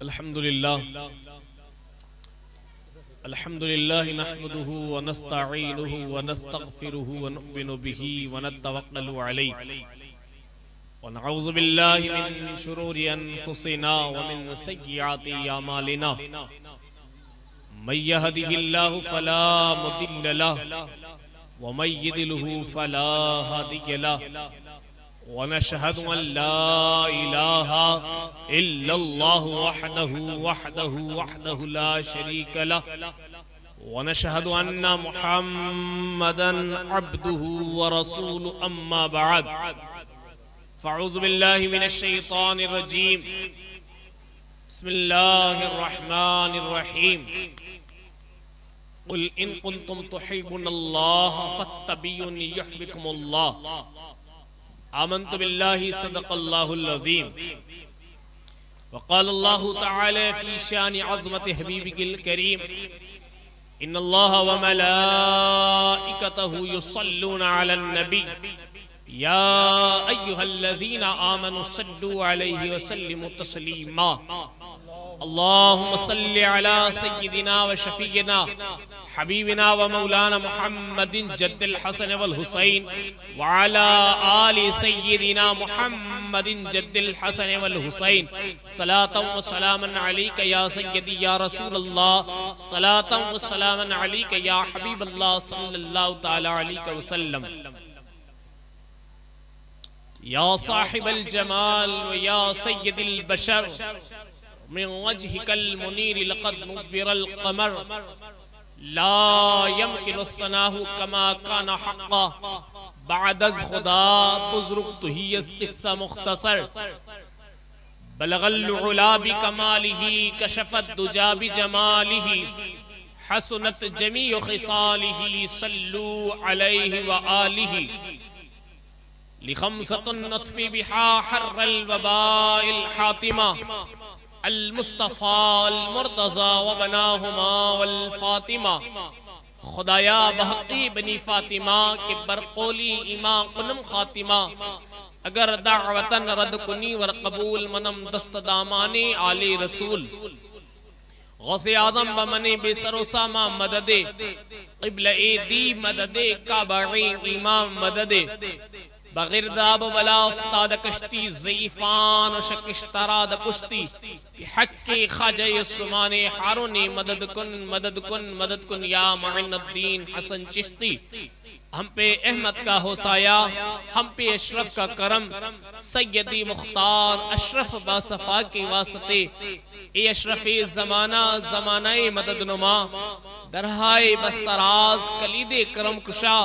अल्हम्दुलिल्लाह नहमदुहु व नस्तईनुहु व नस्तगफिरुहु व नु'मिनु बिही व नतवक्कलु अलैहि व नऊज़ु बिल्लाहि मिन शुरूरि अनफुसिना व मिन सय्यिआति अमालिना मय यहदिहिल्लाहु फला मुदिल्ल लहु व मय युद्लिलहु फला हादिय लहु व नशहदु अन ला इलाहा इल्लल्लाहु वहदहु ला शरीक लहु व नशहदु अन्ना मुहम्मदन अब्दुहु व रसूलुहु अम्मा बअद फ़अऊज़ु बिल्लाहि मिनश शैतानिर रजीम बिस्मिल्लाहिर रहमानिर रहीम क़ुल इन कुन्तुम तुहिब्बुनल्लाह फत्तबिऊनी युहब्बुकुमुल्लाह आमन्तु बिल्लाहि सदक़ल्लाहुल अज़ीम वक़ालल्लाहु तआला फ़ी शानि अज़मति हबीबिहिल करीम इन्नल्लाहा व मलाइकतहु युसल्लूना अलन नबी या अय्युहल्लज़ीना आमनु सल्लु अलैहि व सल्लिमु तस्लीमा अल्लाहुम्मा सल्लि अला सय्यिदिना व शफ़ीइना हबीबिना व मौलाना मुहम्मदिन जद्दिल हसन वल हुसैन व अला आलि सय्यिदिना मुहम्मदिन जद्दिल हसन वल हुसैन सलातन व सलामन अलैका या सय्यदी या रसूलल्लाह सलातन व सलामन अलैका या हबीबल्लाह सल्लल्लाहु तआला अलैहि वसल्लम या साहिबल जमाल व या सय्यदिल बशर मिन वजहिकल मुनीर लक़द नुव्विरल क़मर ला यमकिनु सनाहु कमा काना हक़्क़ा बअदज़ खुदा बुज़ुर्ग तुही क़िस्सा मुख्तसर बलगल उला बिकमालिही कशफत दुजा बिजमालिही हसनत जमीउ खिसालिही सल्लू अलैहि व आलिही लिखमसतुन नत्फ़ी बिहा हर्रल वबाइल हातिमा अल मुस्तफ़ा अल मुर्तज़ा व बनाहुमा वल फातिमा खुदाया बहक़ी बनी फातिमा के बरक़ोली इमा कुनम खातिमा अगर दावतन रद कुनी वर कबूल मनम दस्त दामाने आले रसूल गौसे आज़म बमने बेसरोसामा मददे क़िबला ए दी मददे काबा इमाम मददे बग़ैर दाब वला उफ्ताद कश्ती ज़ईफ़ान व शकिश्तराद पुश्ती हक़्क़े ख़ाजा युस्माने हारूने मदद कुन या मुइनुद्दीन हसन चिश्ती हम पे अहमद का होसाया हम पे अशरफ का करम सैयदी मुख्तार अशरफ बासफ़ा के वास्ते ए अशरफ़े ज़माना ज़मानाए मदद नुमा दरहाए बस्तराज कलीदे करम कुशा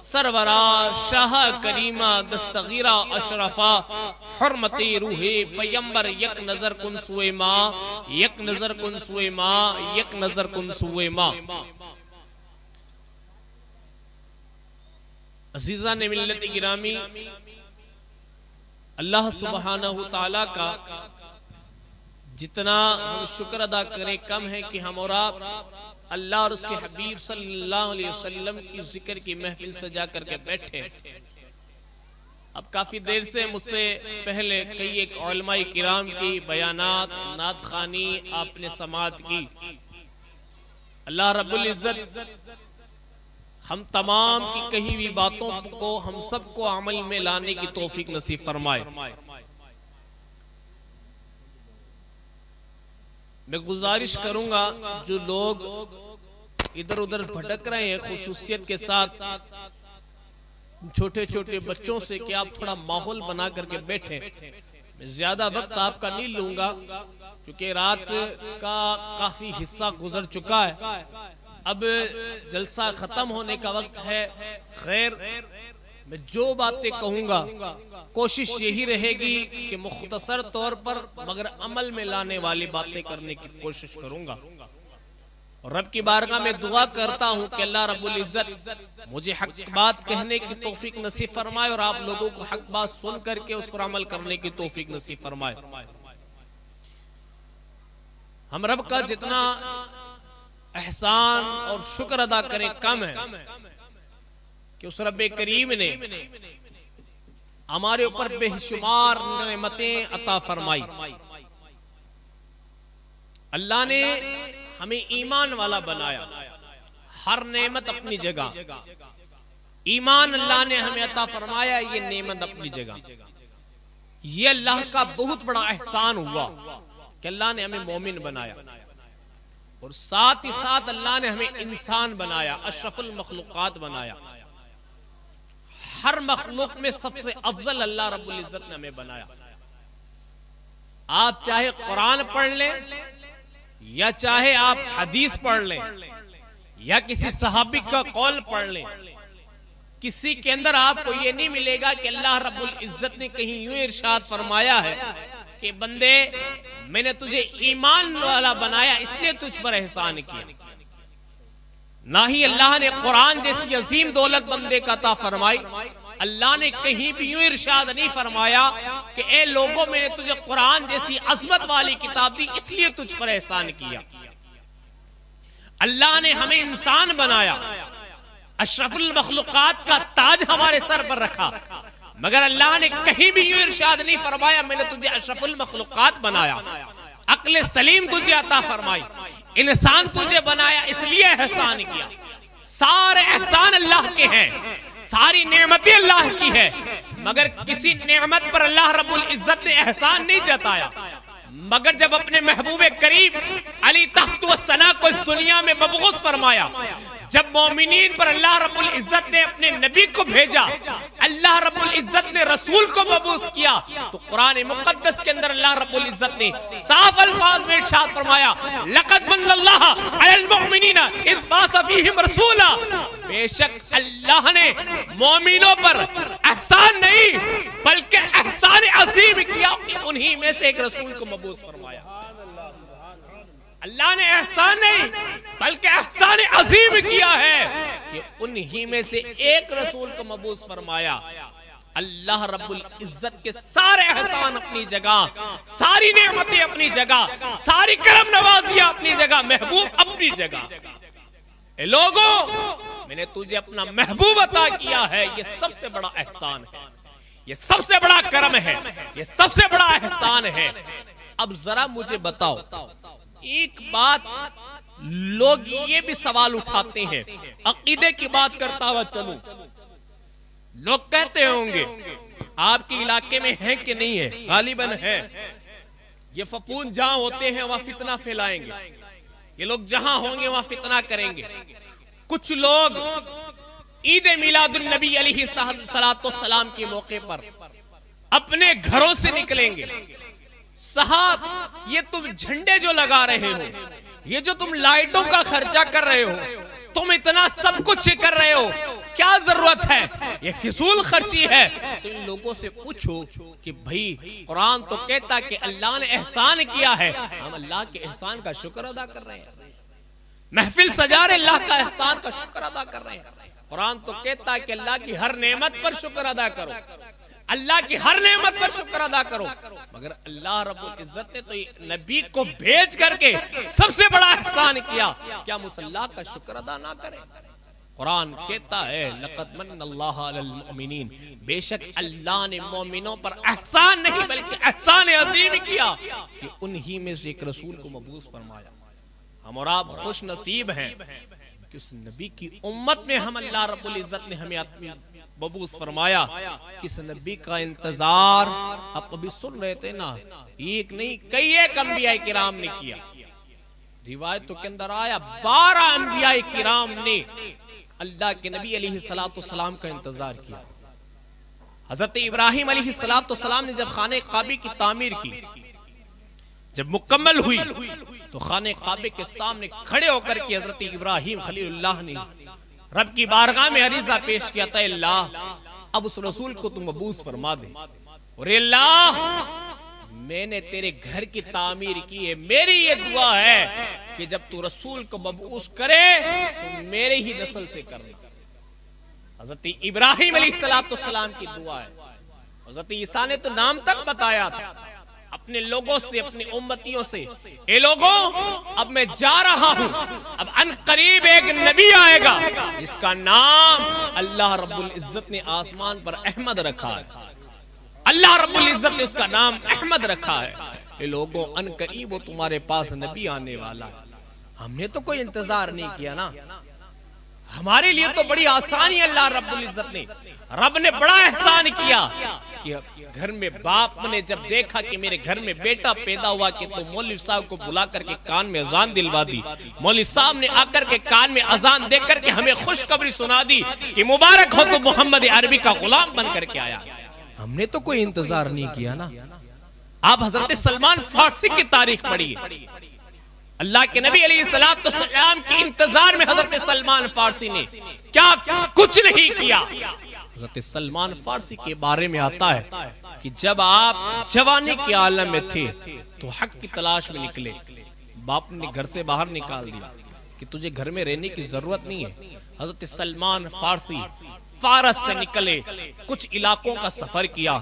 सरवरा शाह करीमा दस्तगीरा अशरफा हुर्मते रूहे पैगंबर यक नजर कुन सुए माँ यक नजर कुन सुए माँ यक नजर कुन सुए माँ। अज़ीज़ा ने मिल्लत गिरामी अल्लाह सुब्हानहु तआला का जितना हम शुक्र अदा करें कम है कि हम और आप अल्लाह और उसके हबीब सल्लल्लाहु अलैहि वसल्लम की जिक्र की महफिल सजा करके बैठे। अब काफी देर से मुझसे पहले कई एक उलमाए किराम की बयानात नात खानी आपने समात की। अल्लाह रब्बुल इज्जत हम तमाम की कही हुई बातों को हम सबको अमल में लाने की तौफीक नसीब फरमाए। मैं गुजारिश करूंगा जो लोग इधर उधर भटक रहे हैं खुसूसियत के साथ छोटे छोटे बच्चों से कि आप थोड़ा माहौल बना करके बैठे। मैं ज्यादा वक्त आपका नहीं लूंगा क्योंकि रात का काफी हिस्सा गुजर चुका है। अब जलसा खत्म होने का वक्त है। खैर मैं जो बातें कहूंगा कोशिश यही रहेगी कि मुख्तसर तौर पर मगर अमल में लाने वाली बातें करने की कोशिश करूंगा। और रब की बारगाह में दुआ करता हूं कि अल्लाह रब्बुल इज्जत मुझे हक बात कहने की तौफीक नसीब फरमाए और आप लोगों को हक बात सुन करके उस पर अमल करने की तौफीक नसीब फरमाए। हम रब का जितना एहसान और शुक्र अदा करें कम है कि उस रब्बे करीम ने हमारे ऊपर बेशुमार नेमतें अता फरमाई। अल्लाह ने हमें ईमान वाला बनाया, हर नेमत अपनी जगह। ईमान अल्लाह ने हमें अता फरमाया, ये नेमत अपनी जगह। ये अल्लाह का बहुत बड़ा एहसान हुआ कि अल्लाह ने हमें मोमिन बनाया, और साथ ही साथ अल्लाह ने हमें इंसान बनाया, अशरफुल मखलूकात बनाया। हर मखलूक में सबसे अफजल अल्लाह रब्बुल इज्जत ने हमें बनाया। आप चाहे कुरान पढ़ लें, या चाहे आप हदीस पढ़ लें, या किसी सहाबी का कौल पढ़ लें, किसी के अंदर आपको यह नहीं मिलेगा कि अल्लाह रब्बुल इज्जत ने कहीं यूं इरशाद फरमाया है कि बंदे मैंने तुझे ईमान वाला बनाया इसलिए तुझ पर एहसान किया। ना ही अल्लाह ने कुरान जैसी अजीम दौलत बंदे का अता फरमाई। अल्लाह ने कहीं भी यूं इरशाद नहीं फरमाया कि ए लोगों मैंने तुझे कुरान जैसी अजमत वाली किताब दी इसलिए तुझ पर एहसान किया। अल्लाह ने हमें इंसान बनाया, अशरफुल मखलूकात का ताज हमारे सर पर रखा, मगर अल्लाह ने कहीं भी यूं इरशाद नहीं फरमाया मैंने तुझे अशरफुल मखलूकात बनाया, अक्ल सलीम तुझे अता फरमाई, इंसान तुझे बनाया इसलिए एहसान किया। सारे एहसान अल्लाह के हैं, सारी नेमतें अल्लाह की है, मगर किसी नेमत पर अल्लाह रब्बुल इज्जत ने एहसान नहीं जताया। मगर जब अपने महबूब करीम अली तख्त व सना को इस दुनिया में मबगूस फरमाया, जब मोमिनीन पर अल्लाह रब्बुल इज्जत ने अपने नबी को भेजा, अल्लाह रब्बुल इज्जत ने रसूल को मबूस किया, तो कुरान मुकद्दस के अंदर अल्लाह रब्बुल इज्जत ने साफ अल्फाज में इरशाद फरमाया, लक़द मन्नल्लाहु अलल मुमिनीना इज़ बअसा फ़ीहिम रसूला। बेशक अल्लाह ने मोमिनों पर एहसान नहीं बल्कि एहसान अज़ीम किया कि उन्हीं में से एक रसूल को मबूस फरमाया। अल्लाह ने एहसान नहीं बल्कि एहसान अजीम किया है कि उन्हीं में से एक रसूल को मबूस फरमाया। अल्लाह रब्बुल इज्जत के सारे एहसान अपनी जगह, सारी नेमतें अपनी जगह, सारी करम नवाजियां अपनी जगह, महबूब अपनी जगह। ए लोगों, मैंने तुझे अपना महबूब अता किया है, ये सबसे बड़ा एहसान है, ये सबसे बड़ा करम है, ये सबसे बड़ा एहसान है। अब जरा मुझे बताओ, एक बात लोग ये भी सवाल उठाते हैं, अकीदे की बात करता हुआ चलूं, लोग कहते होंगे आपके इलाके में है कि नहीं है, गालिबन है। ये फपून जहां होते हैं वहां फितना फैलाएंगे, ये लोग जहां होंगे वहां फितना करेंगे। कुछ लोग ईद मिलादुन नबी अलैहि सलातो सलाम के मौके पर अपने घरों से निकलेंगे, साहब ये तुम झंडे जो लगा रहे हो, ये जो तुम लाइटों का खर्चा कर रहे हो, तुम इतना सब कुछ कर रहे हो, क्या जरूरत है, ये फिजूल खर्ची है। तो इन लोगों से पूछो कि भाई कुरान तो कहता कि अल्लाह ने एहसान किया है, हम अल्लाह के एहसान का शुक्र अदा कर रहे हैं, महफिल सजा रहे अल्लाह का एहसान का शुक्र अदा कर रहे हैं। कुरान तो कहता है कि अल्लाह की हर नेमत पर शुक्र अदा करो, अल्लाह की हर नेमत पर शुक्र अदा करो। मगर अल्लाह रब्बुल इज्जत ने तो नबी को भेज करके सबसे बड़ा एहसान किया, क्या मुसल्लाह का शुक्र अदा ना करें? कुरान कहता है लक़द मन्नल्लाहु अलल मुमिनीन, बेशक अल्लाह ने मोमिनों पर एहसान नहीं बल्कि एहसान अजीम किया कि उन्हीं में से एक रसूल को मबूस फरमाया। हम और आप खुश नसीब हैं कि उस नबी की उम्मत में हम अल्लाह रब्बुल इज्जत ने हमें मबूस फरमाया। किस नबी का इंतजार आप अभी सुन रहे थे ना, एक नहीं कई एक अंबिया किराम ने किया। रिवायतों के अंदर आया 12 अंबिया किराम ने अल्लाह के नबी अलैहिस्सलाम का इंतजार किया। हजरत इब्राहिम अलैहिस्सलाम ने जब खाने काबे की तामीर की, जब मुकम्मल हुई तो खाने काबे के सामने खड़े होकर के हजरत इब्राहिम खलीलुल्लाह ने रब की बारगाह में अरीजा पेश किया था, अल्लाह अब उस रसूल को तुम मबूस फरमा दे। और अल्लाह मैंने तेरे घर की तामीर की है, मेरी ये दुआ है कि जब तू रसूल को मबूस करे तो मेरे ही नस्ल से करना। हजरत इब्राहिम अलैहिस्सलाम की दुआ है। हजरत ईसा ने तो नाम तक बताया था अपने लोगों से, अपनी उम्मतियों से, ए लोगों अब मैं जा रहा हूं, अब अनकरीब एक नबी आएगा जिसका नाम अल्लाह रब्बुल इज्जत ने आसमान पर अहमद रखा है। अल्लाह रब्बुल इज्जत ने उसका नाम अहमद रखा है। ये लोगों अनकरीब वो तुम्हारे पास नबी आने वाला है। हमने तो कोई इंतजार नहीं किया ना, हमारे लिए तो बड़ी आसानी अल्लाह रब्बुल इज्जत ने, रब ने बड़ा एहसान किया कि घर में बाप ने जब देखा कि मेरे घर में बेटा पैदा हुआ कि तो मौलवी साहब को बुला करके कान में अजान दिलवा दी। मौलवी साहब ने आकर के कान में अजान देकर करके हमें खुशखबरी सुना दी कि मुबारक हो तो मोहम्मद अरबी का गुलाम बन करके आया। हमने तो कोई इंतजार नहीं किया ना। आप हजरत सलमान फारसी की तारीख पढ़िए, अल्लाह के नबी अलैहिस्सलातु वस्सलाम के इंतजार में हजरत सलमान फारसी ने क्या कुछ नहीं किया। हजरत सलमान फारसी के बारे में आता है कि जब आप जवानी के आलम में थे तो हक की तलाश में निकले, बाप ने घर से बाहर निकाल दिया कि तुझे घर में रहने की जरूरत नहीं है। हजरत सलमान फारसी फारस से निकले, कुछ इलाकों का सफर किया,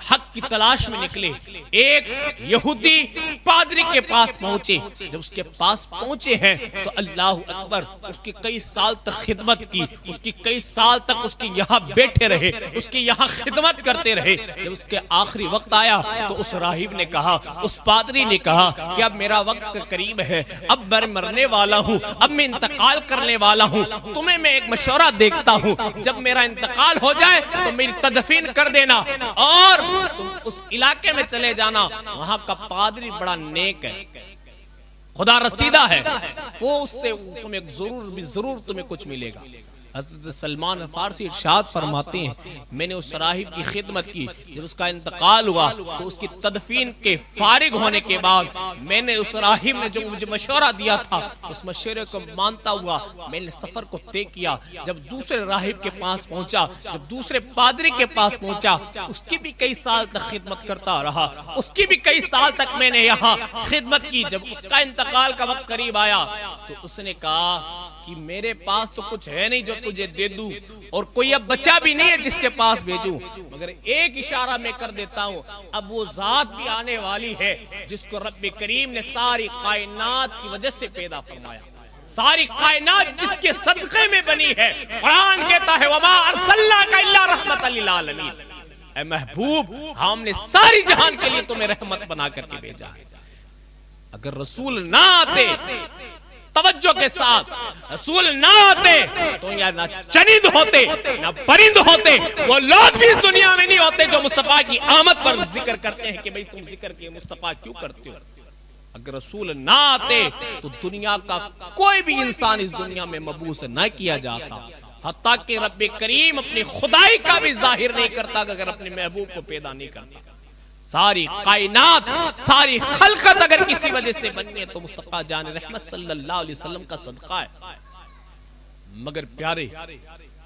हक की तलाश में निकले। एक यहूदी पादरी के पास पहुंचे, जब उसके पास पहुंचे हैं तो अल्लाह अकबर, उसकी कई साल तक खिदमत की, उसकी कई साल तक उसके यहाँ बैठे रहे, उसके यहाँ खिदमत करते रहे। जब उसके आखिरी वक्त आया तो उस राहिब ने कहा, उस पादरी ने कहा कि अब मेरा वक्त करीब है, अब मैं मरने वाला हूँ, अब मैं इंतकाल करने वाला हूँ, तुम्हें मैं एक मशवरा देखता हूँ, जब मेरा इंतकाल हो जाए तो मेरी तदफीन कर देना और तुम उस इलाके में चले जाना, वहां का पादरी बड़ा नेक है, खुदा रसीदा है, वो उससे तुम्हें जरूर तुम्हें कुछ मिलेगा। हज़रत सलमान फारसी इरशाद फरमाते हैं मैंने उस राहिब की खिदमत की, जब उसका इंतकाल हुआ तो उसकी तदफीन के फारिग होने के बाद मैंने उस राहिब ने जो मुझे मशवरा दिया था उस मशवरे को मानता हुआ मैंने सफर को तय किया। जब दूसरे राहिब के पास पहुंचा, जब दूसरे पादरी के पास पहुंचा, उसकी भी कई साल तक खिदमत करता रहा, उसकी भी कई साल तक मैंने यहाँ खिदमत की। जब उसका इंतकाल का वक्त करीब आया तो उसने कहा कि मेरे पास तो कुछ है नहीं जो तुझे दे दूं, और कोई अब बचा भी नहीं है जिसके पास भेजूं, मगर एक इशारा मैं कर देता हूं, अब वो जात भी आने वाली है जिसको रब्बे करीम ने सारी कायनात की वजह से पैदा फरमाया, सारी कायनात जिसके सदक़े में बनी है। कुरान कहता है वमा अरसलनाका इल्ला रहमतल लिल आलमीन, ऐ महबूब हमने सारी जहान के लिए तुम्हें रहमत बना करके भेजा है। अगर रसूल ना आते, तवज्जो के साथ, रसूल ना आते तो या ना चनिंद होते ना परिंद होते, वो लोग भी इस दुनिया में नहीं होते जो मुस्तफा की आमद पर जिक्र करते हैं कि भाई तुम जिक्र के मुस्तफा क्यों करते हो। अगर रसूल ना आते तो दुनिया का कोई भी इंसान इस दुनिया में मबूस न किया जाता, हत्ता कि रब्बे करीम अपनी खुदाई का भी जाहिर नहीं करता अगर अपने महबूब को पैदा नहीं करता। सारी कायनात, सारी खलकत अगर किसी वजह से बनी है तो मुस्तफा जान रहमत सल्लल्लाहु अलैहि वसल्लम का सदका है। मगर प्यारे,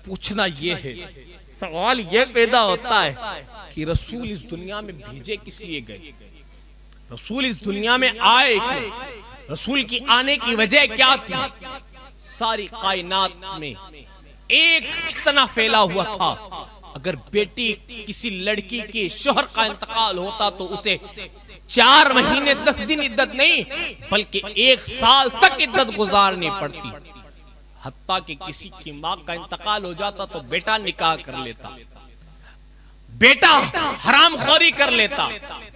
पूछना यह है, सवाल यह पैदा होता है कि रसूल इस दुनिया में भेजे किस लिए गए, रसूल इस दुनिया में आए क्यों, रसूल की आने की वजह क्या थी। सारी कायनात में एक फितना फैला हुआ था, अगर बेटी किसी लड़की के शोहर का इंतकाल होता तो उसे 4 महीने 10 दिन इद्दत नहीं बल्कि 1 साल तक इद्दत गुजारनी पड़ती। हत्ता कि किसी की माँ का इंतकाल हो जाता तो बेटा निकाह कर लेता, बेटा हरामखोरी कर लेता,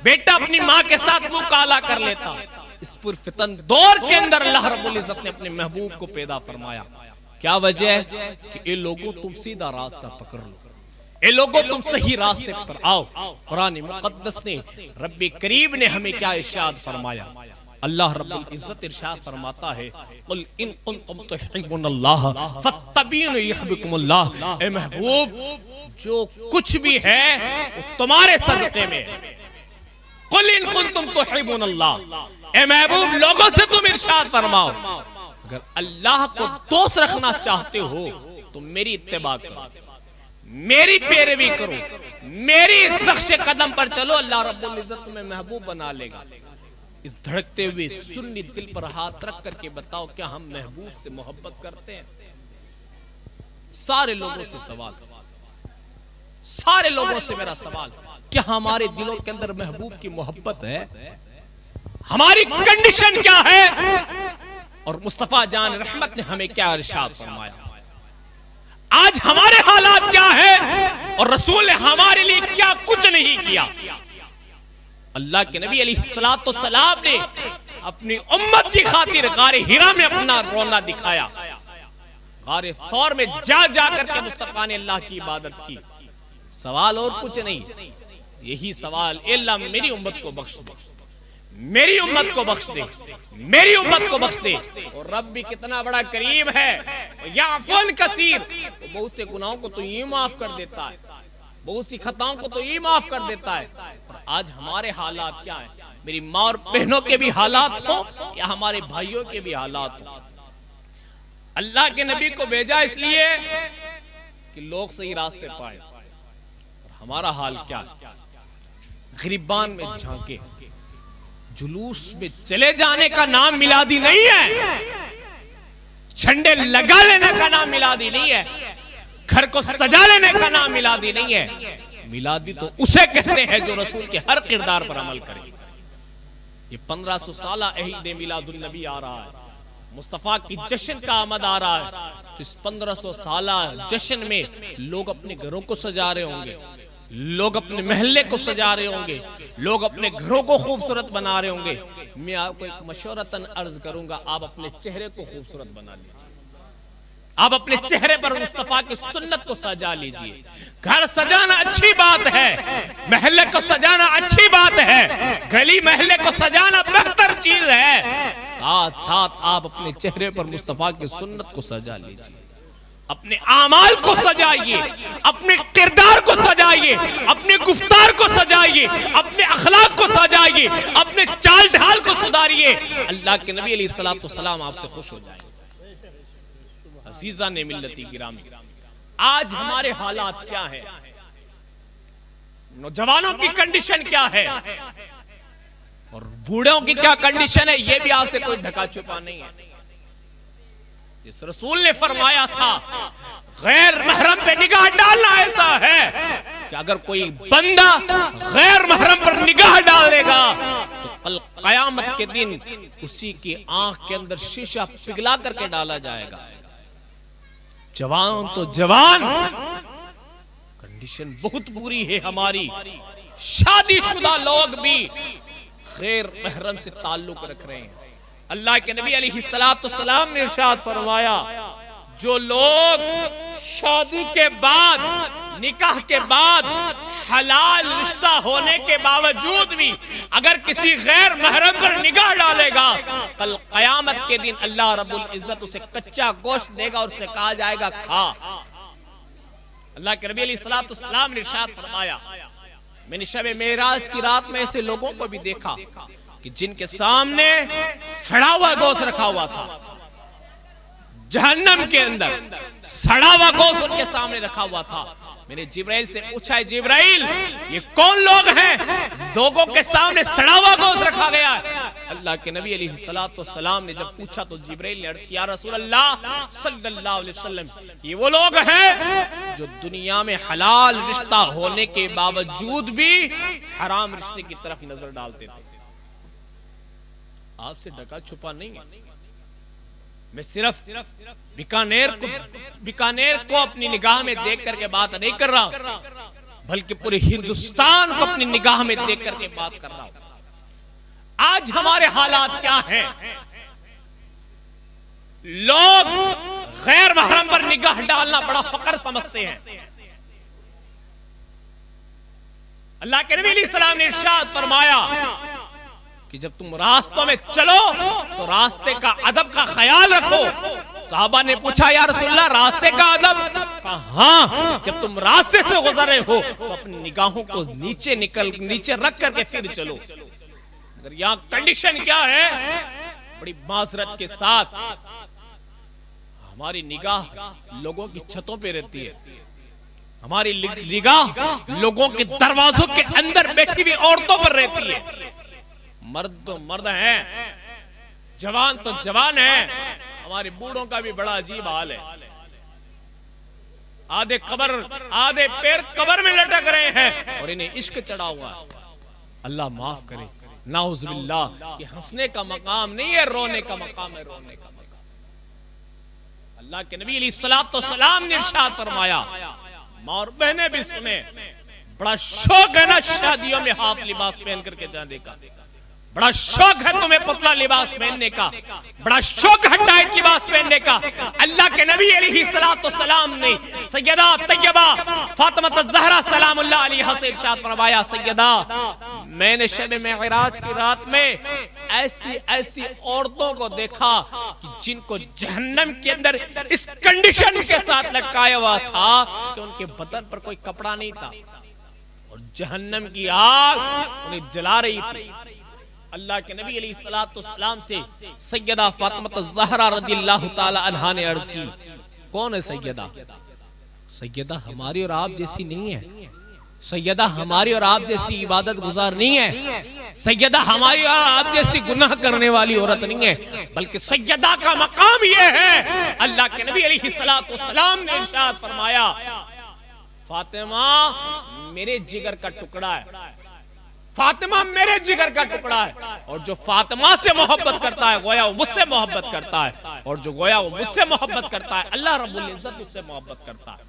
बेटा अपनी माँ के साथ मुंह काला कर लेता। इस पुरफितन दौर के अंदर अल्लाह रब्बुल इज्जत ने अपने महबूब को पैदा फरमाया। क्या वजह है कि ये लोगों तुम सीधा रास्ता पकड़ लो, ए लोगों तुम सही रास्ते पर आओ। कुरान मुकद्दस ने रब्बे करीम ने हमें क्या इरशाद फरमाया, अल्लाह रब्बुल इज्जत इरशाद फरमाता है कुल इन कुंतुम तुहिब्बुनल्लाह फत्तबीनी युहिब्बुकुमुल्लाह, ए महबूब जो कुछ भी है वो तुम्हारे सदके में है। कुल इन कुंतुम तुहिब्बुनल्लाह, ए महबूब लोगों से तुम इरशाद फरमाओ अगर अल्लाह को दोस्त रखना चाहते हो तो मेरी इत्तिबा करो, मेरी पैरवी करो, मेरी नक्शे कदम पर चलो, अल्लाह रब्बुल इज्जत तुम्हें महबूब बना लेगा। इस धड़कते हुए सुन्नी दिल पर हाथ रख करके बताओ क्या हम महबूब से मोहब्बत करते हैं। सारे लोगों से सवाल, सारे लोगों से मेरा सवाल, क्या हमारे दिलों के अंदर महबूब की मोहब्बत है? हमारी कंडीशन क्या है और मुस्तफा जान रहमत ने हमें क्या इरशाद फरमाया। आज हमारे हालात क्या है और रसूल ने हमारे लिए क्या कुछ नहीं किया। अल्लाह के नबी अलैहिस्सलाम ने अपनी उम्मत की खातिर गारे हिरा में अपना रोना दिखाया। गारे सौर में जा करके मुस्तफा ने अल्लाह की इबादत की। सवाल और कुछ नहीं, यही सवाल, अल्लाह मेरी उम्मत को बख्श दे, मेरी उम्मत को बख्श दे, मेरी उम्मत को बख्श दे। और रब भी कितना बड़ा करीब है, याफुन कसीर, बहुत से गुनाहों को तो ये माफ कर देता है, बहुत सी खताओं को तो ये माफ कर देता है। और आज हमारे हालात क्या है? मेरी माँ और बहनों के भी हालात हो या हमारे भाइयों के भी हालात हो। अल्लाह के नबी को भेजा इसलिए कि लोग सही रास्ते पाए, और हमारा हाल क्या है? गिरबान में झांके, जुलूस में चले जाने का नाम मिलादी नहीं है, झंडे लगा लेने का नाम मिलादी नहीं है, घर को सजा लेने का नाम मिलादी नहीं है। मिलादी तो उसे कहते हैं जो रसूल के हर किरदार पर अमल करे। ये 1500 साल अहीद मिलादुन नबी आ रहा है, मुस्तफा की जश्न का आमद आ रहा है। तो इस 1500 साल जश्न में लोग अपने घरों को सजा रहे होंगे, लोग अपने महल्ले को सजा रहे होंगे, लोग अपने घरों को खूबसूरत बना रहे होंगे। मैं आपको एक मशवरतन अर्ज करूंगा, आप अपने चेहरे को खूबसूरत बना लीजिए, आप अपने चेहरे पर मुस्तफा की सुन्नत को सजा लीजिए। घर सजाना अच्छी बात है, महल्ले को सजाना अच्छी बात है, गली महल्ले को सजाना बेहतर चीज है। साथ साथ आप अपने चेहरे पर मुस्तफा की सुन्नत को सजा लीजिए, अपने आमाल को सजाइए, अपने किरदार को सजाइए, अपने गुफ्तार को सजाइए, अपने अखलाक को सजाइए, अपने चाल ढाल को सुधारिए। अल्लाह के नबी अलैहिस्सलाम आपसे खुश हो जाएंगे। अजीजा ने मिल्लती गिरामी, आज हमारे हालात क्या है? नौजवानों की कंडीशन क्या है और बूढ़ों की क्या कंडीशन है, यह भी आपसे कोई ढका छुपा नहीं है। जिस रसूल ने फरमाया था गैर महरम पे निगाह डालना ऐसा है कि अगर कोई बंदा गैर महरम पर निगाह डाल देगा तो कल कयामत के दिन उसी की आंख के अंदर शीशा पिघला करके डाला जाएगा। जवान तो जवान, कंडीशन बहुत बुरी है हमारी। शादीशुदा लोग भी गैर महरम से ताल्लुक रख रहे हैं। अल्लाह के नबी अलैहिस्सलाम ने इरशाद फरमाया, जो लोग शादी के बाद, निकाह के बाद, हलाल रिश्ता होने के बावजूद भी अगर किसी गैर महरम पर निगाह डालेगा, कल कयामत के दिन अल्लाह रब्बुल इज्जत उसे कच्चा गोश्त देगा और उसे कहा जाएगा खा। अल्लाह के नबी अलैहिस्सलाम ने इरशाद फरमाया, मैंने शब मेराज की रात में ऐसे लोगों को भी देखा कि जिनके सामने सड़ा हुआ गोश्त रखा हुआ था, जहन्नम के अंदर सड़ा हुआ गोश्त उनके सामने रखा हुआ था। मैंने जिब्राइल से पूछा, है जिब्राइल ये कौन लोग हैं लोगों के सामने सड़ा हुआ गोश्त रखा गया है? अल्लाह के नबी अलैहिस्सलाम ने जब पूछा तो जिब्राइल ने अर्ज किया, रसूल अल्लाह सल्लल्लाहु अलैहि वसल्लम, ये वो लोग हैं जो दुनिया में हलाल रिश्ता होने के बावजूद भी हराम रिश्ते की तरफ नजर डालते थे। आपसे ढका छुपा नहीं है। मैं सिर्फ बीकानेर को अपनी निगाह में देख करके बात नहीं कर रहा, बल्कि पूरे हिंदुस्तान को अपनी निगाह में देख करके बात कर रहा हूं। आज हमारे हालात क्या हैं? लोग गैर महरम पर निगाह डालना बड़ा फकर समझते हैं। अल्लाह के नबी अलैहिस्सलाम ने इरशाद फरमाया कि जब तुम रास्तों में चलो तो रास्ते का अदब का ख्याल रखो। साहबा ने पूछा, या रसूलल्लाह रास्ते का अदब? कहा हाँ, जब तुम रास्ते से गुजरे हो तो अपनी निगाहों को नीचे रख करके फिर चलो। अगर यहाँ कंडीशन क्या है, बड़ी माजरत के साथ हमारी निगाह लोगों की छतों पे रहती है, हमारी निगाह लोगों के दरवाजों के अंदर बैठी हुई औरतों पर रहती है। मर्द तो मर्द हैं, जवान तो जवान हैं, हमारे बूढ़ों का भी बड़ा अजीब हाल है। आधे पैर कब्र में लटक रहे हैं और इन्हें इश्क चढ़ा हुआ है। अल्लाह माफ करे, नाउज़ुबिल्लाह, ये हंसने का मकाम नहीं है, रोने का मकाम है, रोने का मकाम। अल्लाह के नबी अलैहिस्सलाम ने इरशाद फरमाया, माँ और बहनें भी सुने, बड़ा शौक है ना शादियों में हाफ लिबास पहन करके जाने का, बड़ा शौक है तुम्हें पुतला लिबास पहनने का, बड़ा शौक है टाइट लिबास पहनने का। अल्लाह के नबी अलैहिस्सलाम ने सैयदा तैयबा फातिमा ज़हरा सलामुल्लाह अलैहा से इरशाद फरमाया, सैयदा मैंने शब मेराज की रात में ऐसी ऐसी औरतों को देखा कि जिनको जहन्नम के अंदर इस कंडीशन के साथ लटकाया हुआ था कि उनके बदन पर कोई कपड़ा नहीं था और जहन्नम की आग उन्हें जला रही थी। अल्लाह के नबी अलैहिस्सलाम से सैयदा फातिमा ज़हरा रज़ियल्लाहु ताला अन्हा ने अर्ज की, कौन है सैयदा? सैयदा हमारी और आप जैसी नहीं है, सैयदा हमारी और आप जैसी इबादत गुजार नहीं है, सैयदा हमारी और आप जैसी गुनाह करने वाली औरत नहीं है, बल्कि सैयदा का मकाम यह है। अल्लाह के नबी अलैहिस्सलाम ने इरशाद फरमाया, फातिमा मेरे जिगर का टुकड़ा है, फातिमा मेरे जिगर का टुकड़ा है, और जो फातिमा से मोहब्बत करता है गोया वो मुझसे मोहब्बत करता है, और जो गोया वो मुझसे मोहब्बत करता है अल्लाह रब्बुल इज्जत उससे मोहब्बत करता है।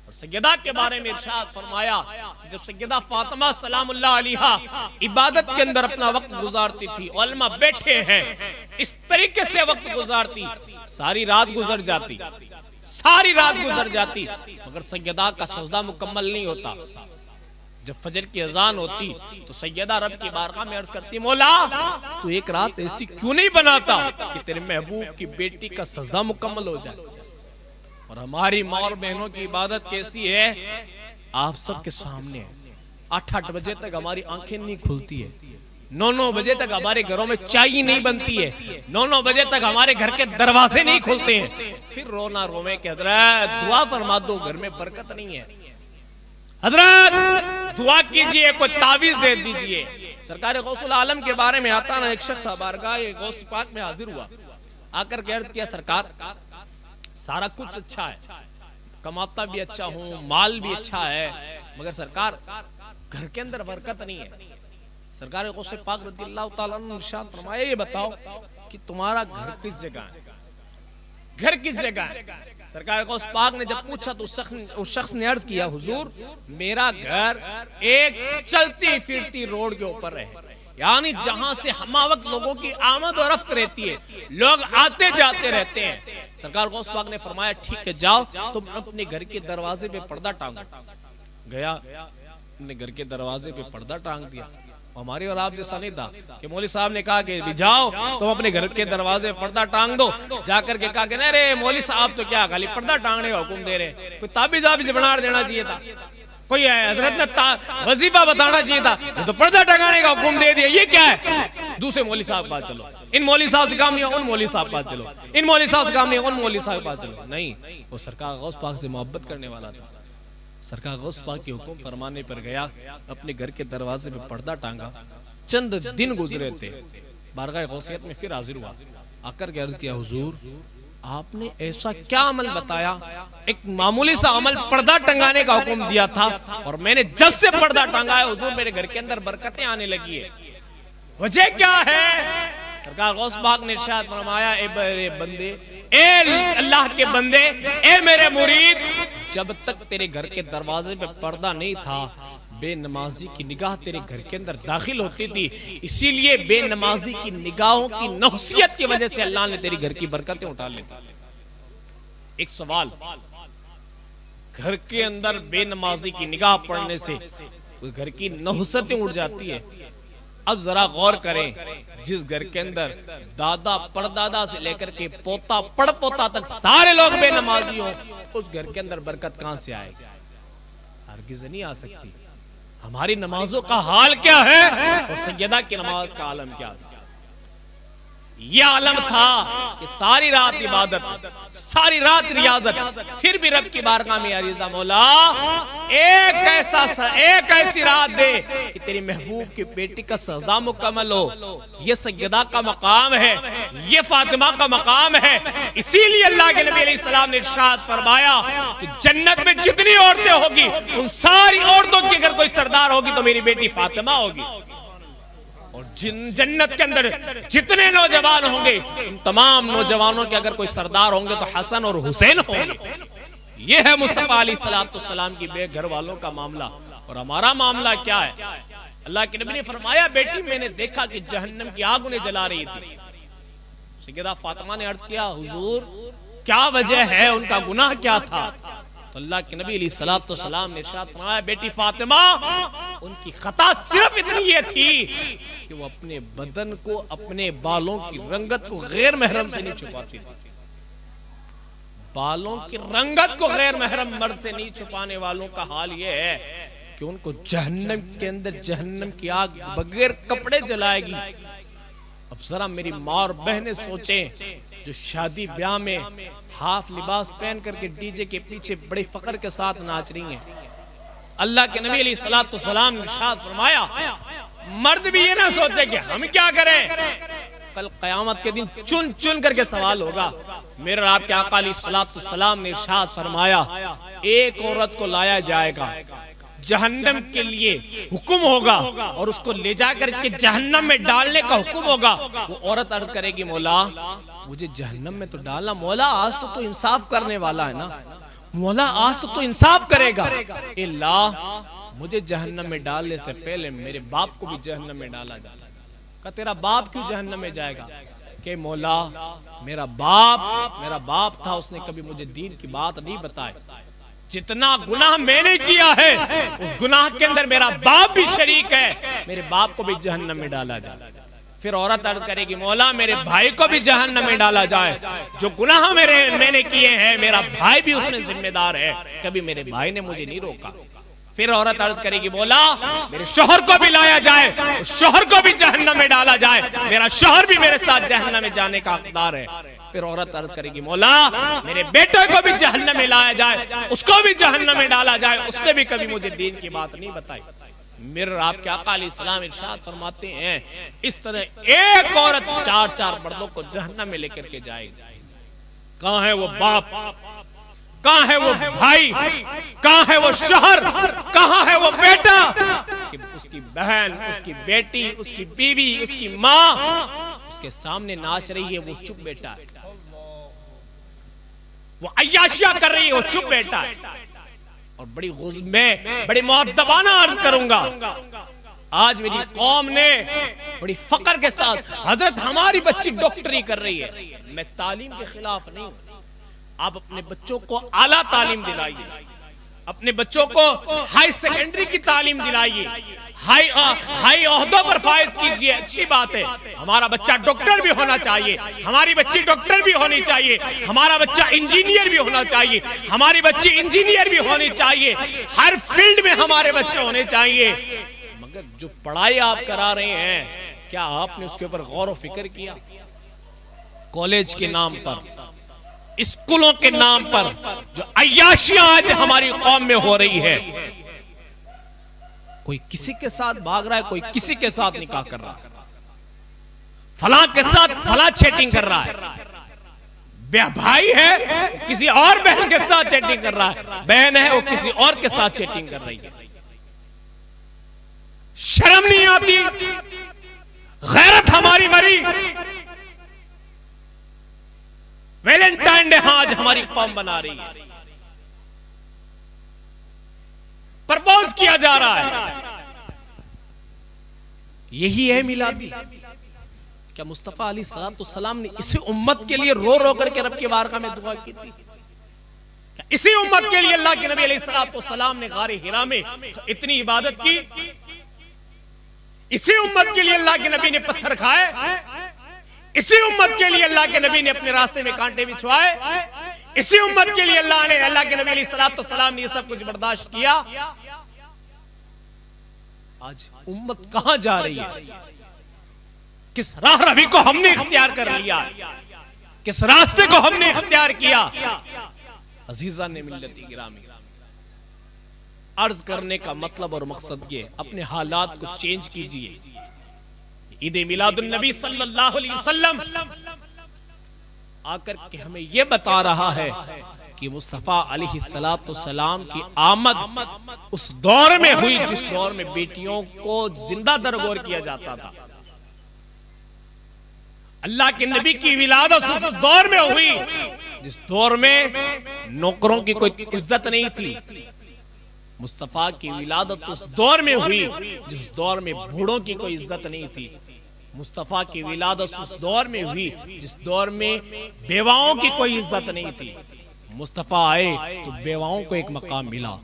और सैयदा के बारे में इरशाद फरमाया, जब सैयदा फातिमा सलामुल्लाह अलैहा इबादत के अंदर अपना वक्त गुजारती थी, उलमा बैठे हैं, इस तरीके से वक्त गुजारती, सारी रात गुजर जाती, सारी रात गुजर जाती, मगर सैयदा का सजदा मुकम्मल नहीं होता। जब फजर की अजान होती तो सैयदा रब की बारगाह में अर्ज करती, मौला तू एक रात ऐसी क्यों नहीं बनाता कि तेरे महबूब की बेटी का सजदा मुकम्मल हो जाए। और हमारी माँ और बहनों की इबादत कैसी है आप सबके सामने है। 8-8 बजे तक हमारी आंखें नहीं खुलती है, 9-9 बजे तक हमारे घरों में चाय नहीं बनती है, 9-9 बजे तक हमारे घर के दरवाजे नहीं खुलते हैं। फिर रोना रोवे कि हजरत दुआ फरमा दो, घर में बरकत नहीं है, हजरत दुआ कीजिए, कोई तावीज दे दीजिए। सरकार गौसुल आलम के बारे में आता ना, एक शख्स बारगाह गौस पाक में हाजिर हुआ, आकर के अर्ज किया, सरकार सारा कुछ अच्छा है, कमाता भी अच्छा हूँ, माल भी अच्छा है, मगर सरकार घर के अंदर बरकत नहीं है। सरकार गौस पाक रज़ियल्लाहु ताला अन्हु ने इरशाद फरमाया, ये बताओ कि तुम्हारा घर किस जगह है, घर किस जगह है? सरकार गौस पाक ने जब पूछा तो उस शख्स ने अर्ज किया, हुजूर मेरा घर एक चलती फिरती रोड के ऊपर है, यानी जहां से हमावक्त लोगों की आमद और रफ्त रहती है, लोग आते जाते रहते हैं। सरकार गौस पाक ने फरमाया, ठीक है जाओ तुम अपने घर के दरवाजे पे पर्दा टांगो। गया अपने घर के दरवाजे पे पर्दा टांग दिया। हमारे और आप जैसा नहीं था कि मौलवी साहब ने कहा कि जाओ तुम अपने घर के दरवाजे पर्दा टांग दो, जाकर के कहा कि नहीं रे मौलवी साहब तो क्या खाली पर्दा टांगने का हुक्म दे रहे, कोई ताबीज बना देना चाहिए था, कोई हजरत ने वजीफा बताना चाहिए था, तो पर्दा टंगाने का हुक्म दे दिया, ये क्या है? दूसरे मौलवी साहब पास चलो, इन मौलवी साहब से काम नहीं, उन मौलवी साहब पास चलो, इन मौलवी साहब से काम नहीं, उन मौलवी साहब पास चलो। नहीं, वो सरकार गौस पाक से मोहब्बत करने वाला था। सरकार गौस पाक के हुक्म फरमाने पर गया, अपने घर के दरवाजे पे पर्दा टांगा। चंद दिन गुजरे थे, बारगाह गौसियत में फिर हाजिर हुआ, आकर के अर्ज किया, हुजूर आपने ऐसा क्या अमल बताया, एक मामूली सा अमल पर्दा टंगाने का हुक्म दिया था, और मैंने जब से पर्दा टांगा है हुजूर मेरे घर के अंदर बरकतें आने लगी है, वजह क्या है? सरकार गौस पाक ने इरशाद फरमाया, ए मेरे बंदे, ए अल्लाह के बंदे, ए मेरे मुरीद, जब तक तेरे घर के दरवाजे पे पर्दा नहीं था बेनमाजी की निगाह तेरे घर के अंदर दाखिल होती थी, इसीलिए बेनमाजी की निगाहों की नौसियत की वजह से अल्लाह ने तेरी घर की बरकतें उठा ली। एक सवाल, घर के अंदर बेनमाजी की निगाह पड़ने से घर की नौसियतें उठ जाती है। अब जरा गौर करें, जिस घर के अंदर दादा परदादा से लेकर के पोता पड़पोता तक सारे लोग बेनमाजी हों, उस घर के अंदर बरकत कहां से आएगी? हरगिज़ नहीं आ सकती। हमारी नमाजों का हाल क्या है और सैयदा की नमाज का आलम क्या था? यह आलम था कि सारी रात इबादत, सारी रात रियाजत, फिर भी रब की बारगाह में अरीज़ा, मौला एक ऐसी रात दे कि तेरी महबूब की बेटी का सजदा मुकम्मल हो। ये सैयदा का मकाम है, ये फातिमा का मकाम है। इसीलिए अल्लाह के नबी अलैहिस्सलाम ने इरशाद फरमाया कि जन्नत में जितनी औरतें होगी उन सारी औरतों की अगर कोई सरदार होगी तो मेरी बेटी फातिमा होगी, और जन्नत के अंदर जितने नौजवान होंगे उन तमाम नौजवानों के अगर कोई सरदार होंगे तो हसन और हुसैन होंगे। यह है मुस्तफा अलैहिस्सलाम की बेघर वालों का मामला। और हमारा मामला क्या है? अल्लाह के नबी ने फरमाया, बेटी मैंने देखा कि जहन्नम की आग उन्हें जला रही थी। सैयदा फातिमा ने अर्ज किया, हुजूर क्या वजह है, उनका गुनाह क्या था? तो अल्लाह के नबी अलैहिस्सलातु वस्सलाम ने इरशाद फरमाया, बेटी फातिमा, उनकी खता सिर्फ इतनी ये थी कि वो अपने बदन को, अपने बालों की रंगत को गैर महरम से नहीं छुपाती थी। बालों की रंगत को गैर महरम मर्द से नहीं छुपाने वालों का हाल ये है कि उनको जहन्नम के अंदर जहन्नम की आग बगैर कपड़े जलाएगी। अब जरा मेरी माँ और बहनें सोचें, जो शादी ब्याह में हाफ लिबास पहन करके डीजे के पीछे बड़े फख्र के साथ नाच रही हैं। अल्लाह के नबी अलैहिस्सलातु वस्सलाम ने इरशाद फरमाया, मर्द भी ये ना सोचे कि हम क्या करें। कल क़यामत के दिन चुन चुन करके सवाल होगा। मेरे आपके आका अलैहिस्सलातु वस्सलाम ने इरशाद फरमाया, एक औरत को लाया जाएगा, जहन्नम के लिए हुक्म होगा और उसको ले जाकर के जहन्नम में डालने का हुक्म होगा। वो औरत अर्ज करेगी, मौला मुझे जहन्नम में तो डालना। मौला आज तो इंसाफ करने वाला है ना, मौला आज तो इंसाफ करेगा। अल्लाह मुझे जहन्नम में डालने से पहले मेरे बाप को भी जहन्नम में डाला जाए। का तेरा बाप क्यों जहन्नम में जाएगा? कि मौला मेरा बाप था, उसने कभी मुझे दीन की बात नहीं बताई। जितना गुनाह मैंने किया है उस गुनाह के अंदर मेरा बाप भी शरीक है, मेरे बाप को भी जहन्नम में डाला जाए। फिर औरत अर्ज करेगी, मौला मेरे भाई को भी जहन्नम में डाला जाए। जो गुनाह मैंने किए हैं मेरा भाई भी उसमें जिम्मेदार है, कभी मेरे भाई ने मुझे नहीं रोका। फिर औरत अर्ज करेगी, मौला मेरे शोहर को भी लाया जाए, उस शोहर को भी जहन्नम में डाला जाए, मेरा शोहर भी मेरे साथ जहन्नम में जाने का हकदार है। फिर औरत अर्ज करेगी, मौला मेरे बेटे को भी जहन्नम में लाया जाए, उसको भी जहन्नम में डाला जाए, उसने भी कभी मुझे दीन की बात नहीं बताई। मेरे आपके आका अलैहिस्सलाम इरशाद फरमाते हैं, इस तरह एक औरत 4-4 मर्दों को जहन्नम में लेकर के जाएगी। कहां है वो बाप, कहां है वो भाई, कहां है वो शोहर, कहां है वो बेटा कि उसकी बहन, उसकी बेटी, उसकी बीवी, उसकी माँ उसके सामने नाच रही है, वो चुप बेटा है। वो अय्याशिया कर रही है, वो चुप बैठा है। और बड़ी मुअद्दबाना अर्ज करूंगा, आज मेरी कौम ने बड़ी फक्र के साथ, हजरत हमारी बच्ची डॉक्टरी कर रही है। मैं तालीम के खिलाफ नहीं हूं। आप अपने बच्चों को आला तालीम दिलाइए, अपने बच्चों को हाई सेकेंडरी की तालीम दिलाइए, हाई ओहदों पर फायज कीजिए। अच्छी बात है, हमारा बच्चा डॉक्टर भी होना चाहिए, हमारी बच्ची डॉक्टर भी होनी चाहिए, हमारा बच्चा इंजीनियर भी होना चाहिए, हमारी बच्ची इंजीनियर भी होनी चाहिए, हर फील्ड में हमारे बच्चे होने चाहिए। मगर जो पढ़ाई आप करा रहे हैं, क्या आपने उसके ऊपर गौर व फिक्र किया? कॉलेज के नाम पर, स्कूलों के नाम पर जो अय्याशियां आज हमारी कौम में हो रही है, कोई किसी के साथ भाग रहा है, कोई किसी के साथ निकाह कर रहा है, फलां के साथ फलां चैटिंग कर रहा है, भाई है किसी और बहन के साथ चैटिंग कर रहा है, बहन है वो किसी और के साथ चैटिंग कर रही है। शर्म नहीं आती? गैरत हमारी मरी। वैलेंटाइन डे आज हमारी कौम बना रही है, प्रपोज किया जा रहा है। यही है मिलादी। क्या मुस्तफा अलैहिस्सलाम ने इसी उम्मत के लिए रो रो करके रब की बारगाह में दुआ की थी? क्या इसी उम्मत के लिए अल्लाह के नबी अलैहिस्सलाम ने गारे हिरा में इतनी इबादत की? इसी उम्मत के लिए अल्लाह के नबी ने पत्थर खाए? इसी उम्मत के लिए अल्लाह के नबी ने अपने रास्ते में कांटे बिछवाए? इसी उम्मत के लिए अल्लाह के नबी अलैहिस्सलाम ने ये सब कुछ बर्दाश्त किया? आज उम्मत कहां जा रही है? किस राह रवी को हमने इख्तियार कर लिया? किस रास्ते को हमने इख्तियार किया? अजीजा ने मिल्लती गिरामी, अर्ज करने का मतलब और मकसद ये, अपने हालात को चेंज कीजिए। ईद मिलादुन नबी सल्लल्लाहु अलैहि वसल्लम आकर के हमें यह बता रहा है कि मुस्तफा अलैहिस्सलाम की आमद उस दौर में हुई जिस दौर में बेटियों को जिंदा दरगोर किया जाता था। अल्लाह के नबी की विलादत उस दौर में हुई जिस दौर में नौकरों की कोई इज्जत नहीं थी, मुस्तफ़ा की विलादत उस दौर में हुई जिस दौर में बूढ़ों की कोई इज्जत नहीं थी। मुस्तफ़ा की विलादत उस दौर में हुई जिस दौर में बेवाओं की कोई इज्जत नहीं थी। मुस्तफ़ा आए तो बेवाओं को एक मकाम मिला,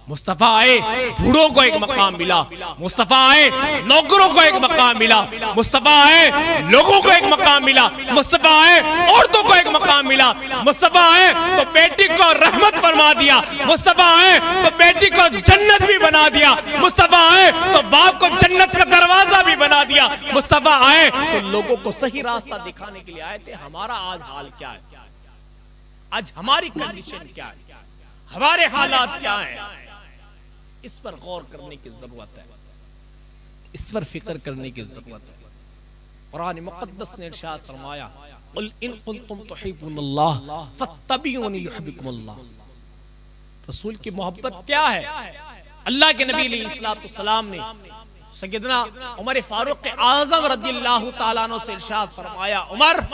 मुस्तफ़ा आए बूढ़ों को एक मकाम मिला, मुस्तफ़ा आए नौकरों को एक मकाम मिला, मुस्तफ़ा आए लोगों को एक मकाम मिला, मुस्तफ़ा आए औरतों को एक मकाम मिला, मुस्तफ़ा आए तो बेटी को रहमत फरमा दिया, मुस्तफ़ा आए तो बेटी को जन्नत भी बना दिया, मुस्तफ़ा आए तो बाप को जन्नत का दरवाजा भी बना दिया, मुस्तफ़ा आए तो लोगों को सही रास्ता दिखाने के लिए आए थे। हमारा आज हाल क्या है? आज हमारी कंडीशन क्या है? हमारे हालात क्या हैं? इस पर गौर करने की जरूरत है, इस पर फिक्र करने की जरूरत है। कुरान मुक़द्दस ने इरशाद फरमाया, कुल इन कुंतुम तुहिब्बुनल्लाह फत्तबिऊनी युहिब्बुकुमुल्लाह। रसूल की मोहब्बत क्या है? अल्लाह के नबी अलैहिस्सलाम ने सैयदना उमर फारूक आज़म रज़ियल्लाहु तआला अन्हु से इरशाद फरमाया, उमर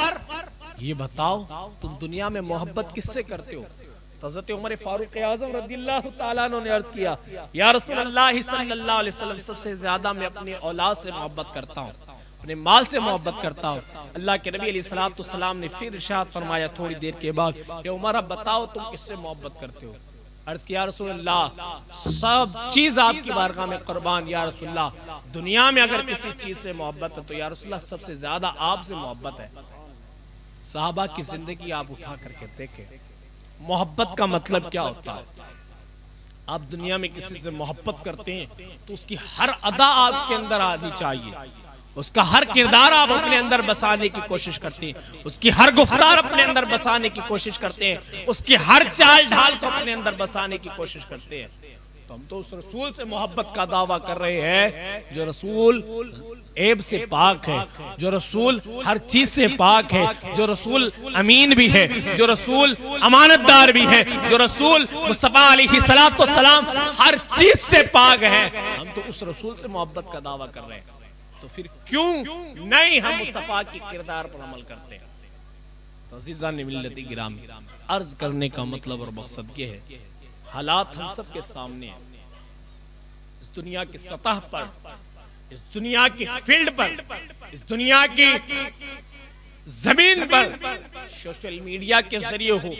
ये बताओ तुम दुनिया में मोहब्बत किससे करते हो? हज़रत उमर फारूक आज़म रज़ियल्लाहु तआला अन्हु ने अर्ज़ किया, या रसूलल्लाह सल्लल्लाहु अलैहि वसल्लम सबसे ज्यादा मैं अपनी औलाद से मोहब्बत करता हूँ, अपने माल से मोहब्बत करता हूँ। अल्लाह के नबी अलैहिस्सलाम ने फिर इरशाद फरमाया थोड़ी देर के बाद, या उमर अब बताओ तुम किससे मोहब्बत करते हो? अर्ज़ किया, रसूलल्लाह सब चीज आपकी बारगाह में कुर्बान या रसूलल्लाह, दुनिया में अगर किसी चीज से मोहब्बत है तो या रसूलल्लाह सबसे ज्यादा आपसे मोहब्बत है। सहाबा की जिंदगी आप उठा करके देखें, मोहब्बत का मतलब क्या होता है। आप दुनिया में किसी से मोहब्बत करते हैं तो उसकी हर अदा आपके अंदर आनी चाहिए, उसका हर किरदार आप अपने अंदर बसाने की कोशिश करते हैं, उसकी हर गुफ्तार अपने अंदर बसाने की कोशिश करते हैं, उसकी हर चाल ढाल को अपने अंदर बसाने की कोशिश करते हैं। तो हम तो उस रसूल से मोहब्बत का दावा कर रहे हैं जो रसूल ऐब से पाक है, जो रसूल हर चीज से पाक है, जो रसूल अमीन भी है, जो रसूल अमानतदार भी है, जो रसूल मुस्तफा अलैहिस्सलातु वस्सलाम हर चीज से पाक है। हम तो उस रसूल से मोहब्बत का दावा कर रहे हैं, तो फिर क्यों नहीं हम मुस्तफा की किरदार पर अमल करते हैं? तो अज़ीज़ान मिल्लत गिरामी, अर्ज करने का मतलब और मकसद ये है, हालात हम सब के सामने हैं। इस दुनिया की सतह पर, इस दुनिया की फील्ड पर, इस दुनिया की जमीन पर, सोशल मीडिया के जरिए हो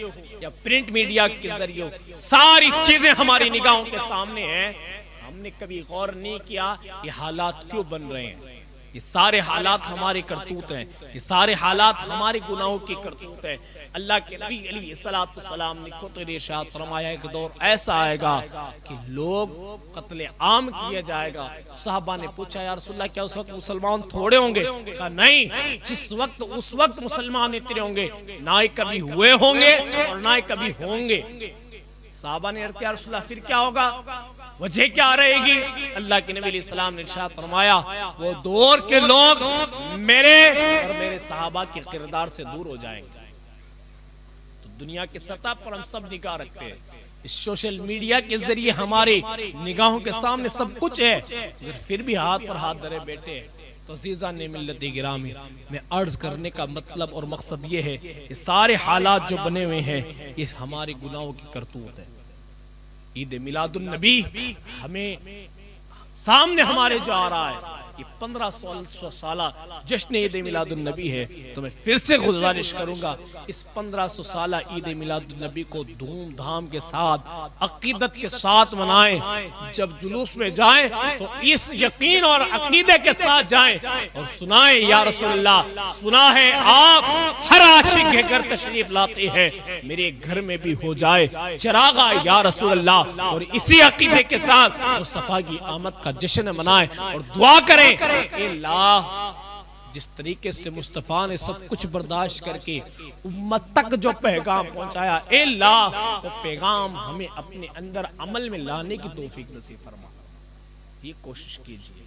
या प्रिंट मीडिया के जरिए हो, सारी चीजें हमारी निगाहों के सामने हैं। हमने कभी गौर नहीं किया ये हालात क्यों बन रहे हैं। ये सारे हालात हमारे करतूत हैं, ये सारे हालात हमारे गुनाहों की करतूत है। अल्लाह के नबी अलैहिस्सलातु वस्सलाम ने खुद इरशाद फरमाया, एक दौर ऐसा आएगा कि लोग कत्ले आम किया जाएगा। साहबा ने पूछा, या रसूलल्लाह क्या उस वक्त मुसलमान थोड़े होंगे? कहा नहीं, जिस वक्त उस वक्त मुसलमान इतने होंगे ना ही कभी हुए होंगे और ना ही कभी होंगे। साहबा ने अर्ज़ किया, रसूलल्लाह फिर क्या होगा, वजह क्या रहेगी? अल्लाह के नबी अलैहिस्सलाम ने इरशाद फरमाया, वो दौर के लोग मेरे और मेरे सहाबा के किरदार से दूर हो जाएंगे। तो दुनिया की सतह पर हम सब निगाह रखते हैं, इस सोशल मीडिया के जरिए हमारे निगाहों के सामने सब कुछ है, मगर फिर भी हाथ पर हाथ धरे बैठे हैं। तो अज़ीज़ान मिल्लत गिरामी, मैं अर्ज करने का मतलब और मकसद ये है, ये सारे हालात जो बने हुए हैं ये हमारे गुनाहों की करतूत है। ईद मिलादुन नबी हमें सामने हमारे जो आ रहा है, ये 1500 साल जश्न ईद मिलादुन नबी है। तो मैं फिर से गुजारिश करूंगा, इस 1500 साल ईद मिलादुन नबी को धूमधाम के साथ, अकीदत के साथ मनाएं। जब जुलूस में जाएं तो इस यकीन और अकीदे के साथ जाएं और सुनाएं, या रसूलल्लाह सुना है आप हर आशिक के घर तशरीफ लाते हैं, मेरे घर में भी हो जाए चरागा या रसूलल्लाह। और इसी अकीदे के साथ मुस्तफा की आमद का जश्न मनाएं और दुआ करें, जिस तरीके से मुस्तफा ने सब कुछ बर्दाश्त करके उम्मत तक जो पैगाम पहुंचाया, वो पैगाम हमें अपने अंदर अमल में लाने की तौफीक नसीब फरमा। ये कोशिश कीजिए।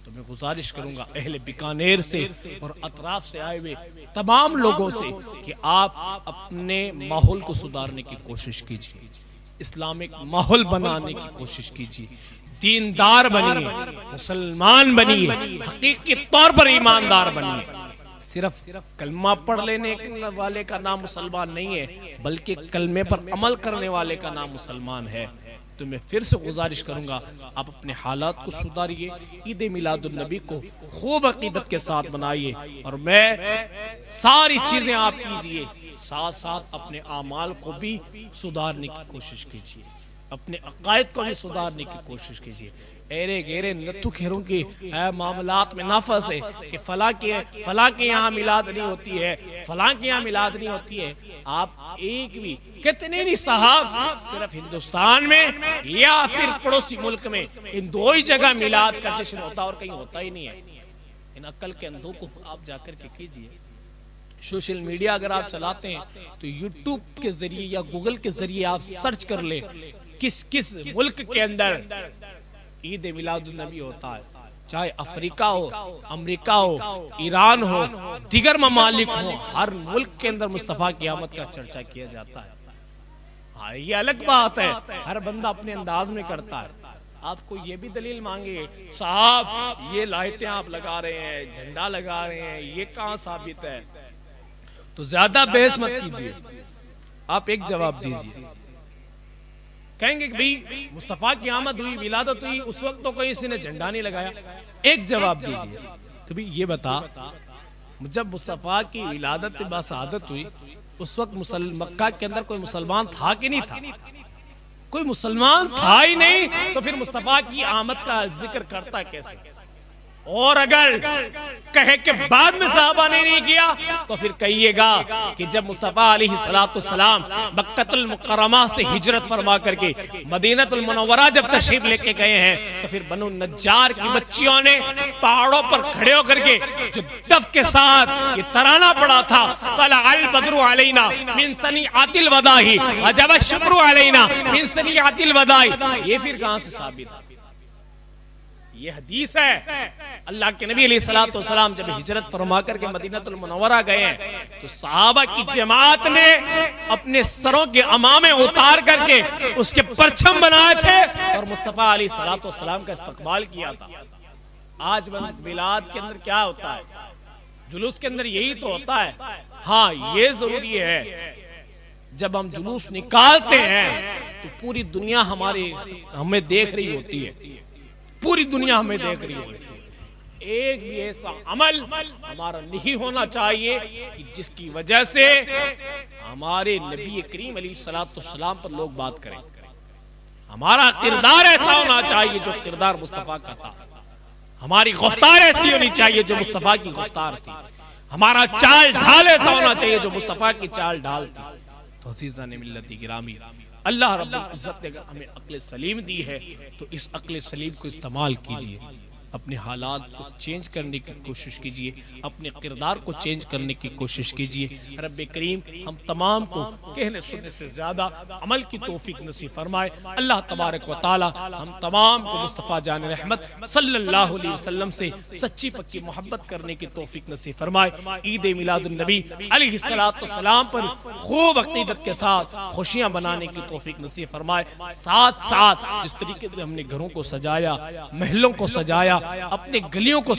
तो मैं गुजारिश करूंगा अहले बीकानेर से और अतराफ से आए हुए तमाम लोगों से कि आप अपने माहौल को सुधारने की कोशिश कीजिए, इस्लामिक माहौल बनाने की कोशिश कीजिए, दीनदार बनिए, मुसलमान बनिए, हकीकी तौर पर ईमानदार बनिए। सिर्फ कलमा पढ़ लेने वाले का नाम मुसलमान नहीं है, बल्कि कलमे पर अमल करने वाले का नाम मुसलमान है। तो तो मैं फिर से गुजारिश करूंगा, आप अपने हालात को सुधारिए, ईद मिलादुन नबी को खूब अकीदत के साथ बनाइए, और मैं सारी चीजें आप कीजिए, साथ साथ अपने आमाल को भी सुधारने की कोशिश कीजिए, अपने अकायद को भी सुधारने की कोशिश कीजिए। एरे गेरे नत्थु खेरों के मामलात में ना फंसे कि फला के यहाँ मिलाद नहीं होती है, फला के यहाँ मिलाद नहीं होती है। आप एक भी, कितने नहीं साहब, सिर्फ हिंदुस्तान में या फिर पड़ोसी मुल्क में, इन दो ही जगह मिलाद का जश्न होता है और कहीं होता ही नहीं है। इन अक्ल के अंधों को आप जाकर के कीजिए। सोशल मीडिया अगर आप चलाते हैं तो यूट्यूब के जरिए या गूगल के जरिए आप सर्च कर ले किस किस मुल्क के अंदर ईद मिलादुन नबी होता है, चाहे अफ्रीका हो, अमेरिका हो, ईरान हो, दीगर ममालिक हो, हर मुल्क के अंदर मुस्तफा की आमद का चर्चा किया जाता है। हाँ, ये अलग बात है, हर बंदा अपने अंदाज में करता है। आपको ये भी दलील मांगे, साहब ये लाइटें आप लगा रहे हैं, झंडा लगा रहे हैं, ये कहाँ साबित है? तो ज्यादा बहस मत कीजिए, आप एक जवाब दीजिए। कहेंगे कि भाई मुस्तफा की आमद हुई, विलादत हुई, उस वक्त तो कोई किसी ने झंडा नहीं लगाया। एक जवाब दीजिए कि भाई ये बता, जब मुस्तफा की विलादत के बाद शहादत हुई, उस वक्त मक्का के अंदर कोई मुसलमान था कि नहीं था? कोई मुसलमान था ही नहीं, तो फिर मुस्तफा की आमद का जिक्र करता कैसे? और अगर कहे के बाद में सहाबा ने नहीं किया तो फिर कहिएगा कि जब मुस्तफा अलैहिस्सलाम मक्कतुल मुकर्रमा से हिजरत फरमा करके मदीनतुल मुनव्वरा जब तशरीफ लेके गए हैं, तो फिर बनु नज्जार की बच्चियों ने पहाड़ों पर खड़े होकर के जो दफ के साथ ये तराना पड़ा था, तलअल बद्रु अलैना मिन सनीअतिल वदाई वजब शुक्र अलैना मिन सनीअतिल वदाई, ये फिर कहां से साबित है? ये हदीस है। अल्लाह के नबी अलैहिस्सलातु वस्सलाम जब हिजरत फरमा करके मदीनतुल मुनव्वरा गए तो सहाबा की जमात ने अपने सरों के अमामे उतार करके उसके परचम बनाए थे और मुस्तफा अलैहिस्सलातु वस्सलाम का इस्तकबाल किया था। आज मिलाद के अंदर क्या होता है? जुलूस के अंदर यही तो होता है। हाँ, ये जरूरी है, जब हम जुलूस निकालते हैं तो पूरी दुनिया हमें देख रही होती है, पूरी दुनिया हमें देख रही होती है। एक भी ऐसा अमल हमारा नहीं होना चाहिए कि जिसकी वजह से हमारे नबी करीम अलैहिस्सलाम पर लोग बात करें। हमारा किरदार ऐसा होना चाहिए जो किरदार मुस्तफा का था, हमारी गुफ्तार ऐसी होनी चाहिए जो मुस्तफा की गुफ्तार थी, हमारा चाल ढाल ऐसा होना चाहिए जो मुस्तफा की चाल ढाल थी। तो अज़ीज़ान मिल्लती गिरामी, अल्लाह रब्बुल इज्जत ने हमें अक्ल सलीम दी है, तो इस अक्ल सलीम को इस्तेमाल कीजिए, अपने हालात को चेंज करने की कोशिश कीजिए, अपने किरदार को चेंज करने की कोशिश कीजिए। रब्बे करीम हम तमाम को कहने सुनने से ज्यादा अमल की तौफीक नसीब फरमाए। अल्लाह तबारक व तआला हम तमाम को मुस्तफ़ा जान रहमत सल्लल्लाहु अलैहि वसल्लम से सच्ची पक्की मोहब्बत करने की तौफीक नसीब फरमाए। ईद मिलादुन नबी अलैहिस्सलातु वस्सलाम पर खूब अक़ीदत के साथ खुशियां बनाने की तौफीक नसीब फरमाए। साथ साथ जिस तरीके से हमने घरों को सजाया, महलों को सजाया, अपने गलियों को